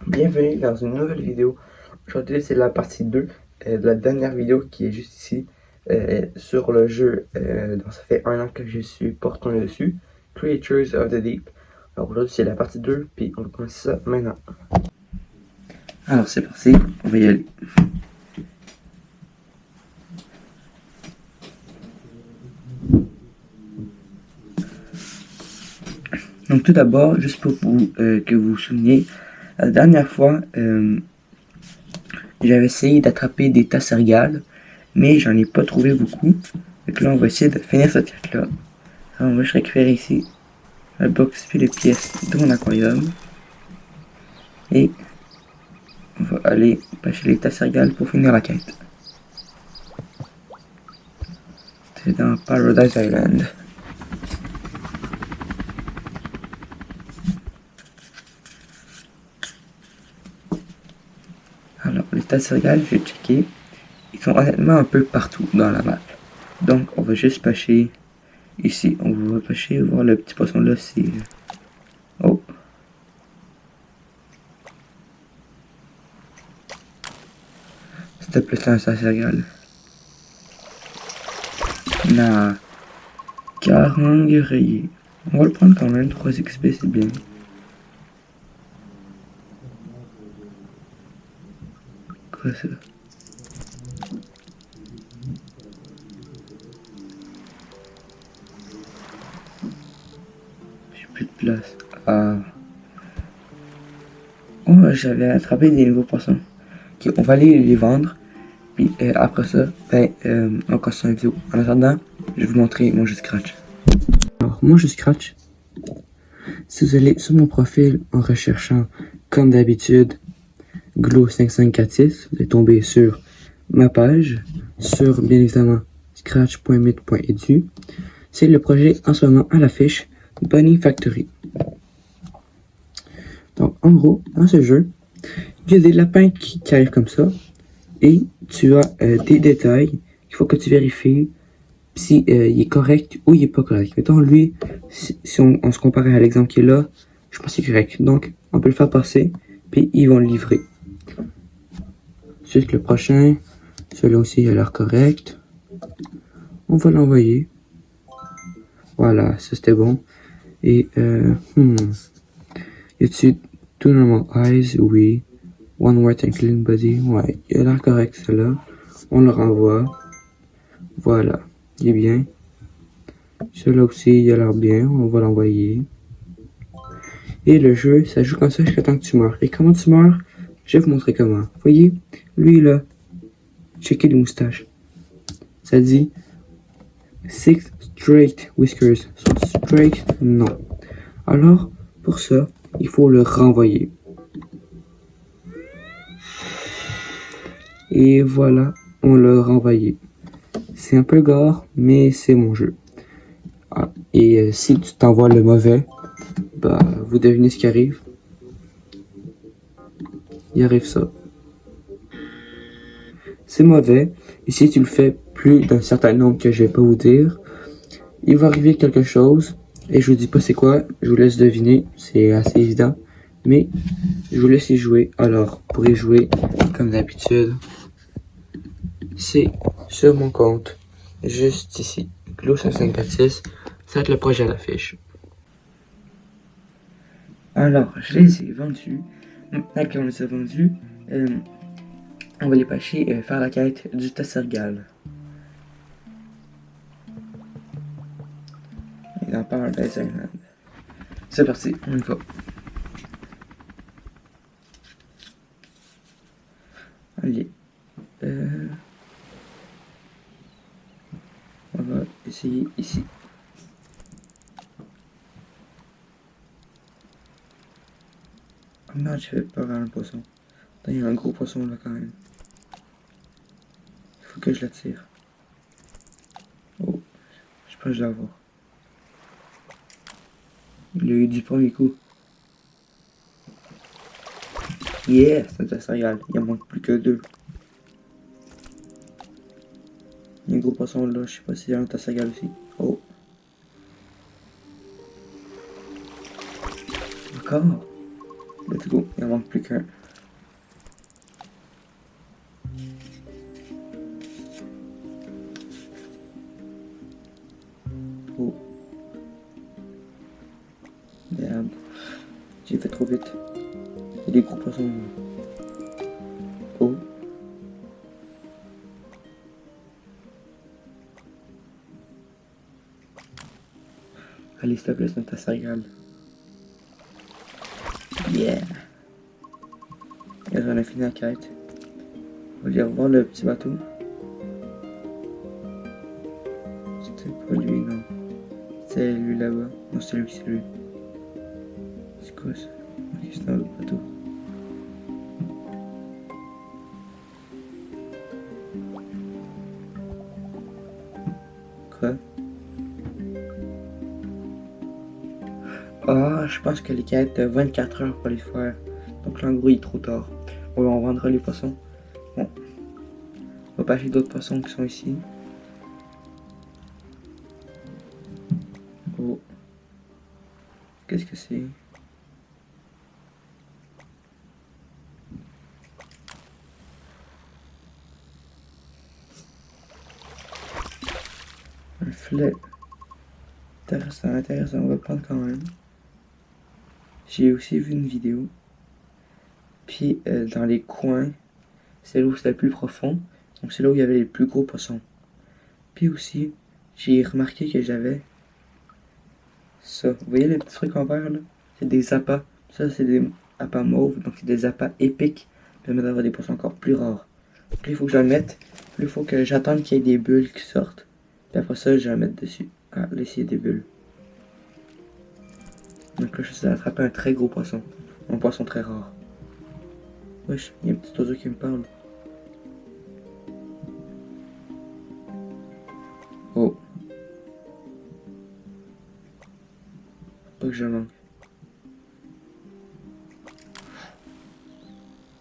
Bienvenue dans une nouvelle vidéo. Aujourd'hui c'est la partie 2 de la dernière vidéo qui est juste ici sur le jeu dont ça fait 1 an que je suis portant dessus, Creatures of the Deep. Alors aujourd'hui c'est la partie 2 puis on va commencer ça maintenant. Alors c'est parti, on va y aller. Donc tout d'abord, juste pour que vous vous souveniez, la dernière fois j'avais essayé d'attraper des tassergales, mais j'en ai pas trouvé beaucoup. Donc là on va essayer de finir cette quête là. Alors on va juste récupérer ici la box puis les pièces de mon aquarium. Et on va aller pêcher les tassergales pour finir la quête. C'est dans Paradise Island. Alors les tassergales, j'ai checké. Ils sont honnêtement un peu partout dans la map. Donc on va juste pêcher ici. On va pêcher, voir le petit poisson là si... Oh! C'était plus un tassergale. Nah. Carangue rayé. On va le prendre quand même, 3 XP c'est bien. Quoi ça? J'ai plus de place. Ah. Oh, j'avais attrapé des nouveaux poissons. Ok, on va aller les vendre. Puis après ça, on continue la vidéo. En attendant, je vais vous montrer mon jeu Scratch. Alors, mon jeu Scratch, si vous allez sur mon profil en recherchant, comme d'habitude, Glow5546, vous allez tomber sur ma page, sur bien évidemment scratch.mit.edu. C'est le projet en ce moment à l'affiche, Bunny Factory. Donc, en gros, dans ce jeu, il y a des lapins qui arrivent comme ça, et tu as des détails qu'il faut que tu vérifies si il est correct ou il est pas correct. Mettons, lui, si on se compare à l'exemple qui est là, je pense qu'il est correct. Donc, on peut le faire passer, puis ils vont le livrer. Juste le prochain, celui-là aussi, il a l'air correct. On va l'envoyer. Voilà, ça c'était bon. Et, y a-tu Two Normal Eyes? Oui. One White and Clean Body? Ouais, il a l'air correct, celui-là. On le renvoie. Voilà, il est bien. Celui-là aussi, il a l'air bien. On va l'envoyer. Et le jeu, ça joue comme ça jusqu'à temps que tu meurs. Et comment tu meurs? Je vais vous montrer comment. Voyez, lui là, checkez les moustaches. Ça dit 6 straight whiskers. Sont straight? Non. Alors, pour ça, il faut le renvoyer. Et voilà, on l'a renvoyé. C'est un peu gore, mais c'est mon jeu. Ah, et si tu t'envoies le mauvais, bah, vous devinez ce qui arrive. Il arrive ça. C'est mauvais. Et si tu le fais plus d'un certain nombre que je vais pas vous dire, il va arriver quelque chose. Et je vous dis pas c'est quoi, je vous laisse deviner. C'est assez évident. Mais je vous laisse y jouer. Alors, pour y jouer, comme d'habitude, c'est sur mon compte, juste ici. Glow5546, ça va être le projet à l'affiche. Alors, je les ai vendus. Maintenant qu'on les a vendus, on va les pêcher et faire la quête du tassergale. Il en parle Paradise Island. C'est parti, on y va. Allez. On va essayer ici. Oh merde, je fais peur à un poisson. Il y a un gros poisson là quand même. Il faut que je l'attire. Oh, je pense que je dois l'avoir. Il a eu du premier coup. Yeah, c'est un tassergale. Il en manque plus que 2. Il y a un gros poisson là, je sais pas s'il y a un tassergale aussi. Oh. Encore. Let's go. go, il en manque plus qu'un. Oh. Merde. J'ai fait trop vite. Il y a des gros poissons. Oh. Allez, s'il te plaît, c'est ça régale. Yeah! Et là, on a fini la quête. On va aller revoir le petit bateau. C'était pas lui, non. C'est lui là-bas. Non, c'est lui, c'est lui. C'est quoi ça? Ok, c'est un autre bateau. Quoi? Ah, je pense que les quêtes 24 heures pour les faire. Donc là, en gros, il est trop tard. Bon, on vendra les poissons. Bon. On va pas acheter d'autres poissons qui sont ici. Oh. Qu'est-ce que c'est? Un filet. Intéressant, intéressant. On va le prendre quand même. J'ai aussi vu une vidéo. Puis dans les coins, c'est là où c'était le plus profond. Donc c'est là où il y avait les plus gros poissons. Puis aussi, j'ai remarqué que j'avais ça. Vous voyez les petits trucs en vert là? C'est des appâts. Ça c'est des appâts mauves. Donc c'est des appâts épiques. Ça permet d'avoir des poissons encore plus rares. Donc là, il faut que je le mette. Puis il faut que j'attende qu'il y ait des bulles qui sortent. Puis après ça, je vais le mettre dessus. Ah, là ici il y a des bulles. Donc là, je suis attraper un très gros poisson. Un poisson très rare. Wesh, il y a un petit oiseau qui me parle. Oh. Pas que je manque.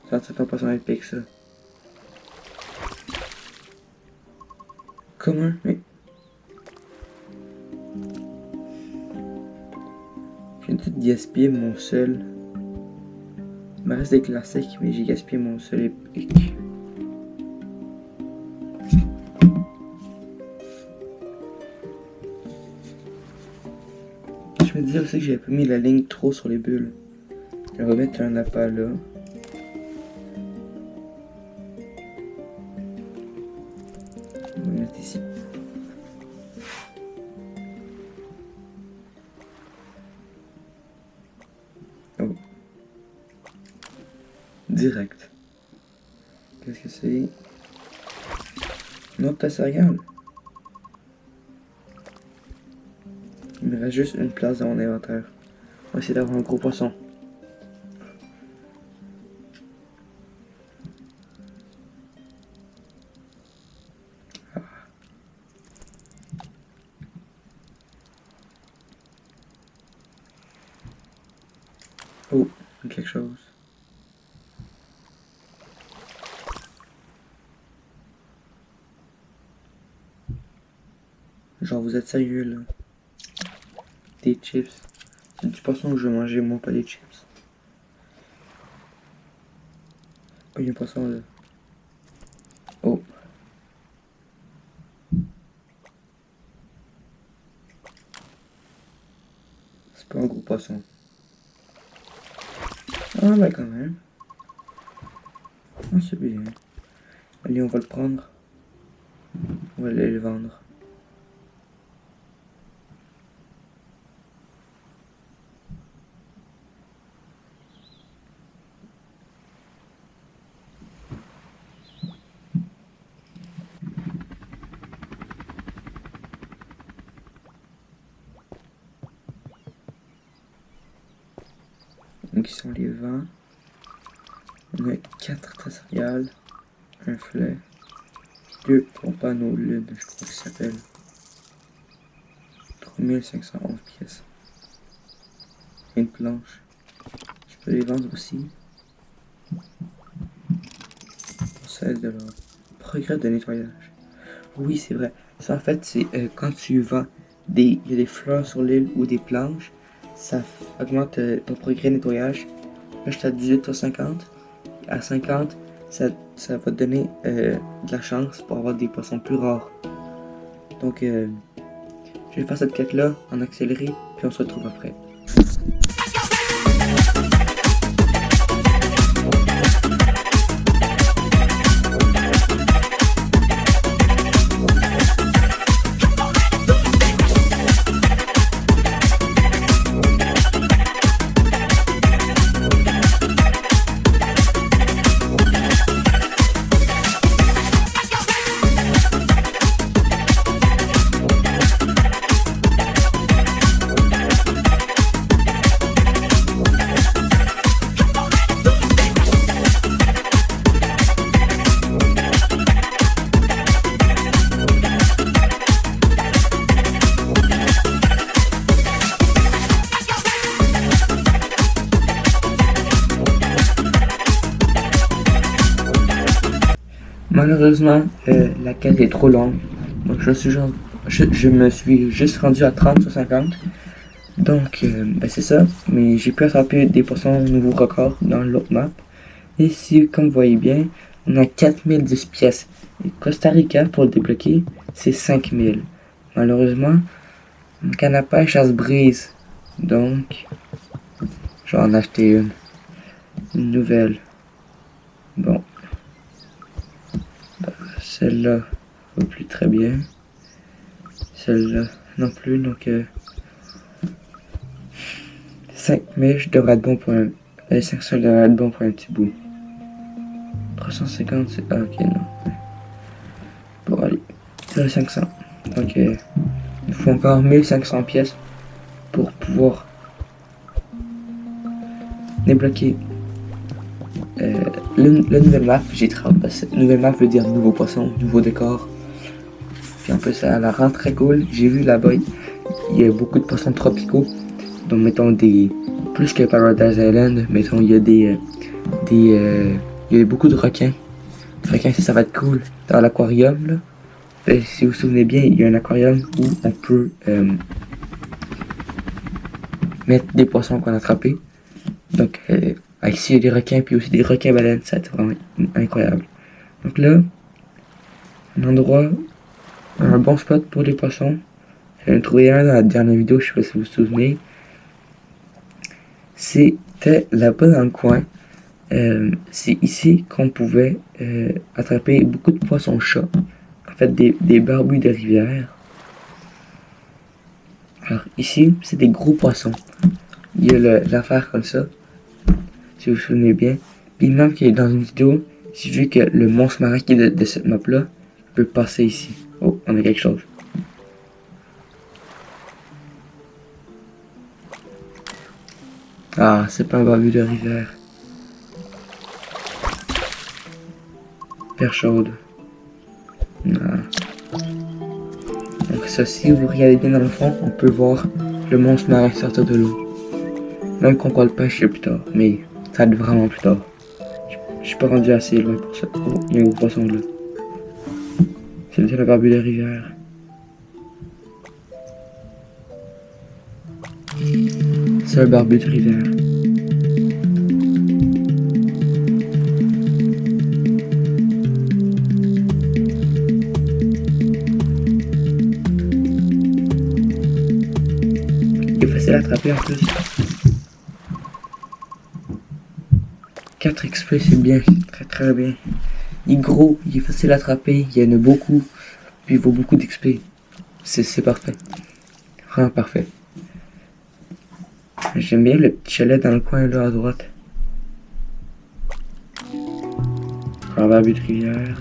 Ça, c'est un poisson épique, ça. Comment? Mais... j'ai une petite gaspillé mon seul. Il me reste des classiques, mais j'ai gaspillé mon seul épique. Je me disais aussi que j'avais pas mis la ligne trop sur les bulles. Je vais mettre un appât là. On va mettre ici. Oh. Direct. Qu'est-ce que c'est? Non, ta céréale. Il me reste juste une place dans mon inventaire. On va essayer d'avoir un gros poisson. Ah. Oh, quelque chose. Genre, vous êtes sérieux là? Des chips. C'est du poisson que je veux manger, moi, pas des chips. Oh, il y a un poisson là. Oh. C'est pas un gros poisson. Ah, bah quand même. Ah, c'est bien. Allez, on va le prendre. On va aller le vendre. Donc, ils sont les 20. On a 4 tasses céréales, un filet, 2 panneaux lune, je crois que ça s'appelle. 3511 pièces. Une planche. Je peux les vendre aussi. Pour 16$. Progrès de nettoyage. Oui, c'est vrai. Ça, en fait, c'est quand tu vends il y a des fleurs sur l'île ou des planches, ça augmente ton progrès de nettoyage Là, je suis à 18 sur 50. À 50, ça va te donner de la chance pour avoir des poissons plus rares. Donc, je vais faire cette quête-là en accéléré, puis on se retrouve après. Malheureusement, la quête est trop longue, donc je me suis juste rendu à 30 sur 50. Donc, ben c'est ça, mais j'ai pu attraper des poissons nouveaux records dans l'autre map. Et si, comme vous voyez bien, on a 4010 pièces. Et Costa Rica, pour le débloquer, c'est 5000. Malheureusement, mon canne à pêche, elle se brise. Donc, je vais en acheter une nouvelle. Bon. Celle-là va plus très bien. Celle-là non plus, donc 5000, je devrais être bon pour un... 500 devrait être bon pour un petit bout. 350, c'est... Ah, ok, non. Bon, allez. 500. Donc, il faut encore 1500 pièces pour pouvoir débloquer la nouvelle map. J'ai trop hâte parce que cette nouvelle map veut dire nouveau poisson, nouveau décor. Puis en plus, ça la rend très cool. J'ai vu là-bas, il y a beaucoup de poissons tropicaux. Donc, mettons des... Plus que Paradise Island, mettons, il y a beaucoup de requins. Les requins, ça va être cool. Dans l'aquarium, là. Et si vous vous souvenez bien, il y a un aquarium où on peut mettre des poissons qu'on a attrapés. Donc, ici, il y a des requins, puis aussi des requins baleines. Ça va être vraiment incroyable. Donc là, un bon spot pour les poissons. J'en ai trouvé un dans la dernière vidéo, je sais pas si vous vous souvenez. C'était là-bas dans le coin. C'est ici qu'on pouvait attraper beaucoup de poissons-chats. En fait, des barbus de rivière. Alors ici, c'est des gros poissons. Il y a l'affaire comme ça, si vous vous souvenez bien. Puis même qu'il est dans une vidéo, j'ai vu que le monstre marin qui est de cette map-là peut passer ici. Oh, on a quelque chose. Ah, c'est pas un barbu de rivière. Perche chaude. Ah. Donc ça, si vous regardez bien dans le fond, on peut voir le monstre marin sortir de l'eau. Même qu'on va le pêcher plus tard, mais ça va être vraiment plus tard. Je suis pas rendu assez loin pour ça. Oh, il y a un gros poisson là. C'est le barbu de rivière. C'est un barbu de rivière. Il est facile à attraper en plus. 4 XP, c'est bien, très très bien. Il est gros, il est facile à attraper, il y en a beaucoup, puis il vaut beaucoup d'XP. C'est parfait. Vraiment parfait. J'aime bien le petit chalet dans le coin là à droite. Un barbu de rivière.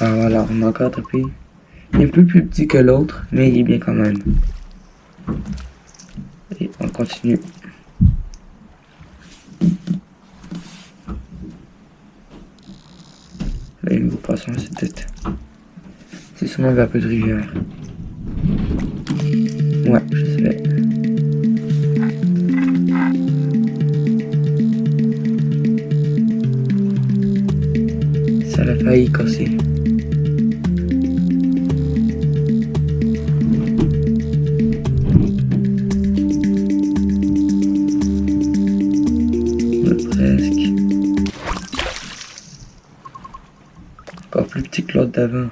Ah voilà, on a encore attrapé. Il est un peu plus petit que l'autre, mais il est bien quand même. Et on continue. Là, il y a un nouveau poisson, c'est peut-être... C'est sûrement un peu de rivière. Ouais, je sais. Ça l'a failli casser. l'autre d'avant.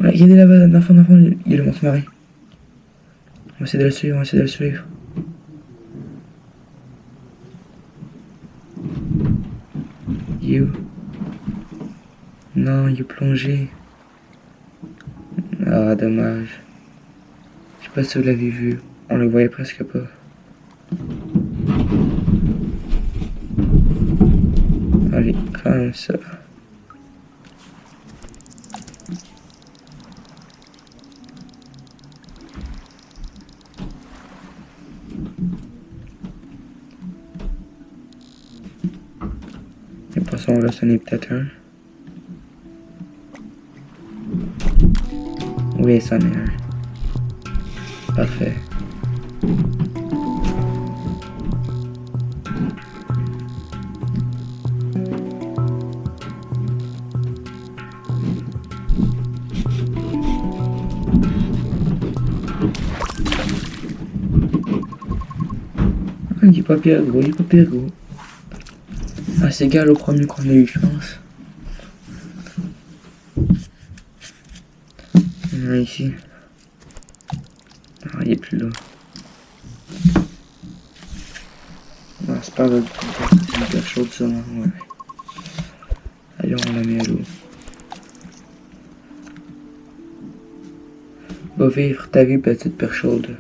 Regardez là-bas, dans le fond, il y a le monstre marin. On va essayer de le suivre, on va essayer de le suivre. Il est où? Non, il est plongé. Ah, dommage. Je sais pas si vous l'avez vu. On le voyait presque pas. Allez, comme ça. Les poissons, là, c'en est peut-être un. Oui, c'en est un. Parfait. Ah, il est pas pire gros, il est pas pire gros. Ah, c'est égal au premier qu'on a eu, je pense. Il y en a ici. Ah, il est plus là. Ah, c'est pas là du tout. C'est hyper chaud ça, ouais. Allez, on la met à l'eau. Va vivre ta vie, petite perche chaude.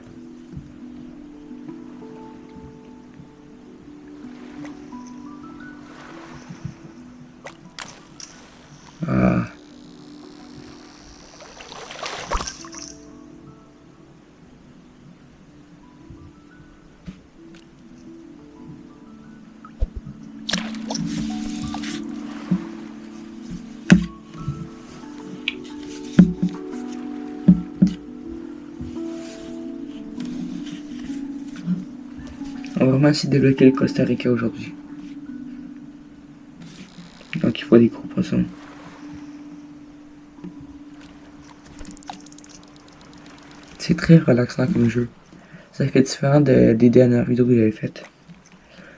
Ah. On va vraiment essayer de débloquer le Costa Rica aujourd'hui. Donc il faut des gros poissons. C'est très relaxant comme jeu. Ça fait différent des dernières vidéos que j'avais faites.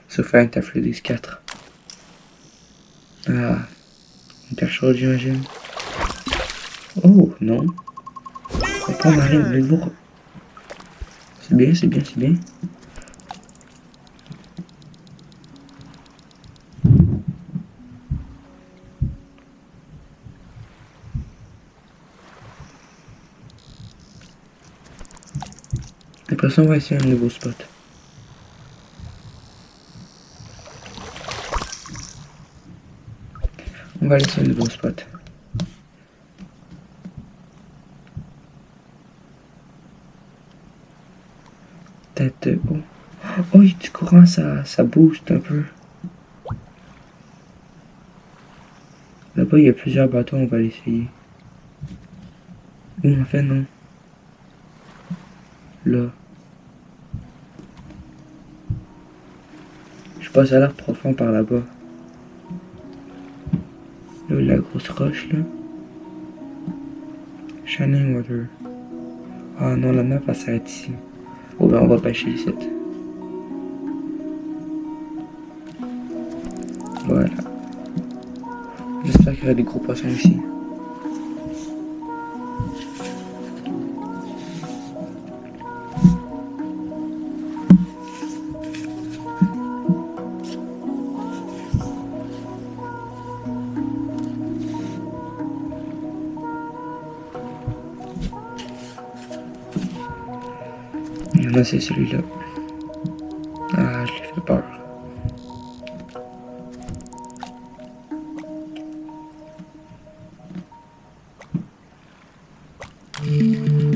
Sur Find at Freddy's 4. Ah. Une perche chaude, j'imagine. Oh, non. Attends, Marie, voulez-vous... C'est bien, c'est bien, c'est bien. Après ça, on va essayer un nouveau spot. On va aller sur un nouveau spot. Peut-être... Oh. Oh, il y a du courant, ça booste un peu. Là-bas, il y a plusieurs bateaux, on va l'essayer. Ou en fait, non. Là. Je passe à l'air profond par là-bas. Là, la grosse roche, là. Shining Water. Ah non, la map, elle s'arrête ici. Oh ben, on va pêcher ici. Voilà. J'espère qu'il y aura des gros poissons ici. Il y en a, c'est celui-là. Ah, je lui fais peur.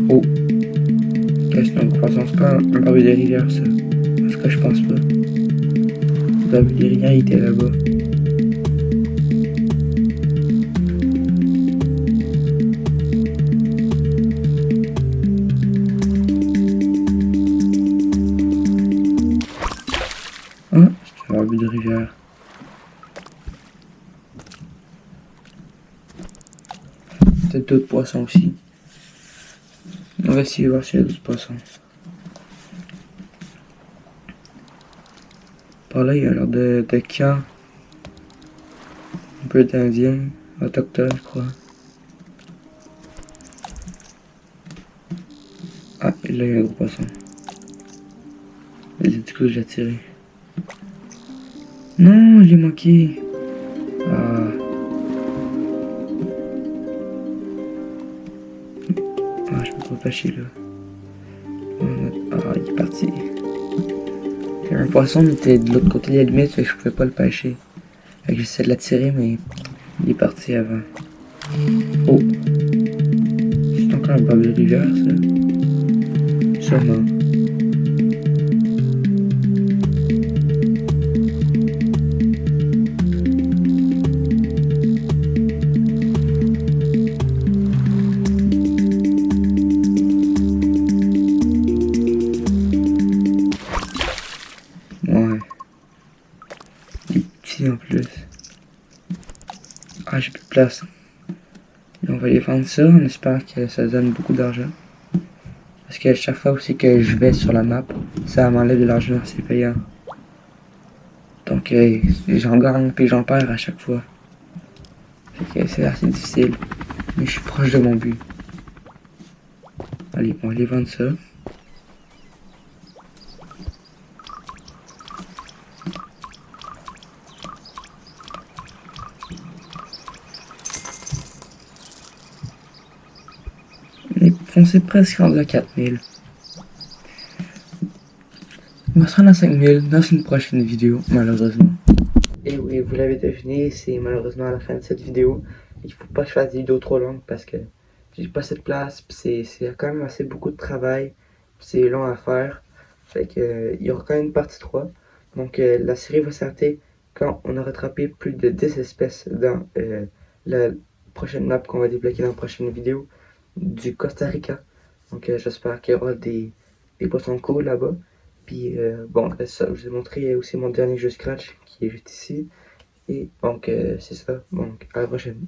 Oh. Qu'est-ce qu'un gros poisson? C'est pas un barbu des rivières, ça. En tout cas, je pense pas. Le barbu des rivières, il était là-bas. Ah, c'est un barbu de rivière. Peut-être d'autres poissons aussi. On va essayer de voir s'il y a d'autres poissons. Par là, il y a l'air de camp. Un peu d'Indien. autochtone, je crois. Ah, il a eu un gros poisson. Vas-y, du coup, je l'ai tiré. Non, je l'ai manqué. Ah. Ah, je peux pas pêcher là. Ah, il est parti. Il y avait un poisson, mais il était de l'autre côté de la limite, fait que je pouvais pas le pêcher. Fait que j'essaie de l'attirer, mais il est parti avant. Oh! C'est encore un bug de rivière, ça? Sûrement. Ouais. Il est petit en plus. Ah, j'ai plus de place. Et on va les vendre ça, on espère que ça donne beaucoup d'argent. Parce que chaque fois aussi que je vais sur la map, ça m'enlève de l'argent, c'est payant. Donc j'en gagne puis j'en perds à chaque fois. Fait que c'est assez difficile. Mais je suis proche de mon but. Allez, on va aller vendre ça. On s'est presque rendu à 4000. On va se rendre à 5000 dans une prochaine vidéo, malheureusement. Et oui, vous l'avez deviné, c'est malheureusement à la fin de cette vidéo. Il faut pas que je fasse des vidéos trop longues parce que j'ai pas cette place, c'est quand même assez beaucoup de travail, c'est long à faire. Fait que il y aura quand même une partie 3. Donc la série va s'arrêter quand on a rattrapé plus de 10 espèces dans la prochaine map qu'on va débloquer dans la prochaine vidéo du Costa Rica. Donc j'espère qu'il y aura des poissons cool là-bas. Puis bon, ça, je vous ai montré aussi mon dernier jeu Scratch qui est juste ici. Et donc c'est ça. Donc à la prochaine.